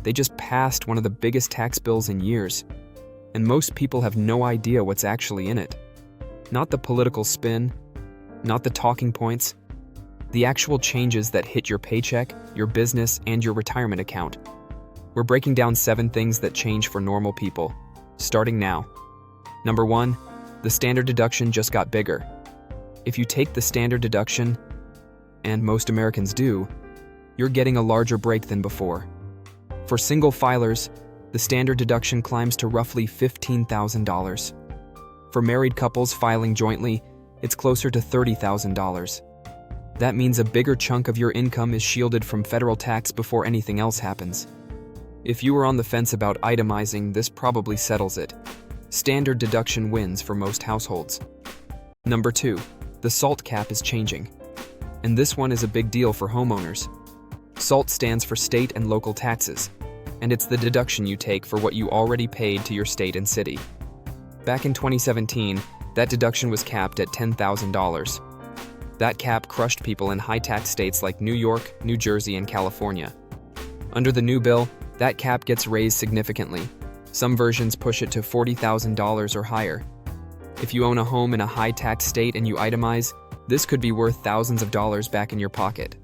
They just passed one of the biggest tax bills in years, and most people have no idea what's actually in it. Not the political spin, not the talking points, the actual changes that hit your paycheck, your business, and your retirement account. We're breaking down 7 things that change for normal people, starting now. Number 1, the standard deduction just got bigger. If you take the standard deduction, and most Americans do, you're getting a larger break than before. For single filers, the standard deduction climbs to roughly $15,000. For married couples filing jointly, it's closer to $30,000. That means a bigger chunk of your income is shielded from federal tax before anything else happens. If you were on the fence about itemizing, this probably settles it. Standard deduction wins for most households. Number 2, the SALT cap is changing. And this one is a big deal for homeowners. SALT stands for state and local taxes, and it's the deduction you take for what you already paid to your state and city. Back in 2017, that deduction was capped at $10,000. That cap crushed people in high-tax states like New York, New Jersey, and California. Under the new bill, that cap gets raised significantly. Some versions push it to $40,000 or higher. If you own a home in a high-tax state and you itemize, this could be worth thousands of dollars back in your pocket.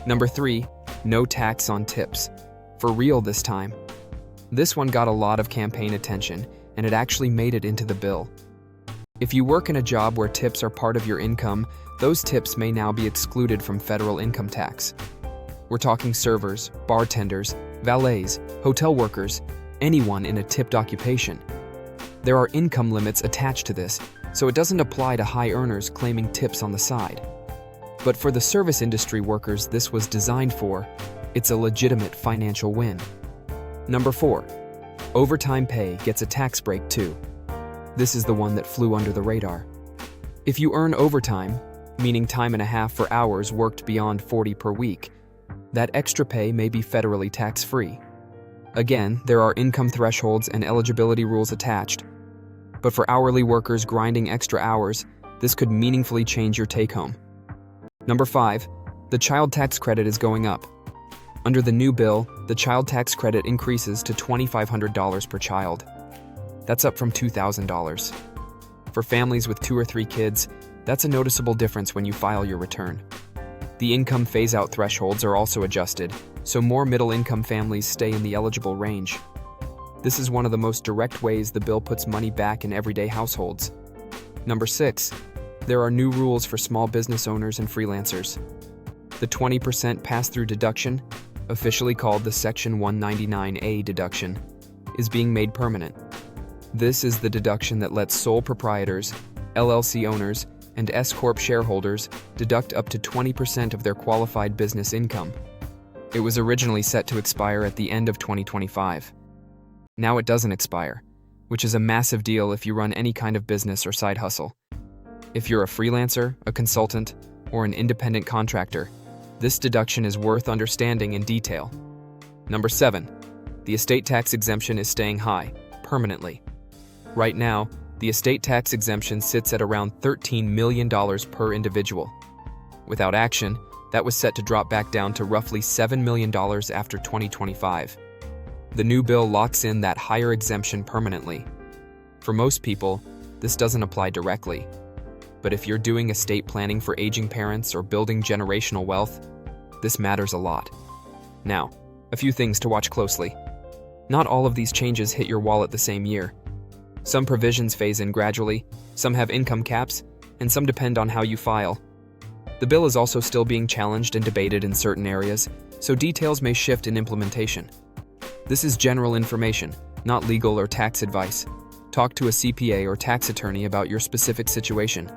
Number 3, no tax on tips. For real this time. This one got a lot of campaign attention, and it actually made it into the bill. If you work in a job where tips are part of your income, those tips may now be excluded from federal income tax. We're talking servers, bartenders, valets, hotel workers, anyone in a tipped occupation. There are income limits attached to this, so it doesn't apply to high earners claiming tips on the side. But for the service industry workers this was designed for, it's a legitimate financial win. Number 4, overtime pay gets a tax break too. This is the one that flew under the radar. If you earn overtime, meaning time and a half for hours worked beyond 40 per week, that extra pay may be federally tax-free. Again, there are income thresholds and eligibility rules attached. But for hourly workers grinding extra hours, this could meaningfully change your take-home. Number 5, the child tax credit is going up. Under the new bill, the child tax credit increases to $2,500 per child. That's up from $2,000. For families with 2 or 3 kids, that's a noticeable difference when you file your return. The income phase-out thresholds are also adjusted, so more middle-income families stay in the eligible range. This is one of the most direct ways the bill puts money back in everyday households. Number 6, there are new rules for small business owners and freelancers. The 20% pass-through deduction, officially called the Section 199A deduction, is being made permanent. This is the deduction that lets sole proprietors, LLC owners, and S-Corp shareholders deduct up to 20% of their qualified business income. It was originally set to expire at the end of 2025. Now it doesn't expire, which is a massive deal if you run any kind of business or side hustle. If you're a freelancer, a consultant, or an independent contractor, this deduction is worth understanding in detail. Number 7, the estate tax exemption is staying high, permanently. Right now, the estate tax exemption sits at around $13 million per individual. Without action, that was set to drop back down to roughly $7 million after 2025. The new bill locks in that higher exemption permanently. For most people, this doesn't apply directly. But if you're doing estate planning for aging parents or building generational wealth, this matters a lot. Now, a few things to watch closely. Not all of these changes hit your wallet the same year. Some provisions phase in gradually, some have income caps, and some depend on how you file. The bill is also still being challenged and debated in certain areas, so details may shift in implementation. This is general information, not legal or tax advice. Talk to a CPA or tax attorney about your specific situation.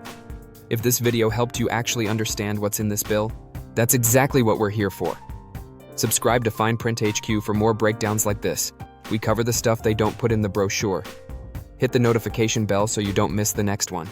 If this video helped you actually understand what's in this bill, that's exactly what we're here for. Subscribe to Fine Print HQ for more breakdowns like this. We cover the stuff they don't put in the brochure. Hit the notification bell so you don't miss the next one.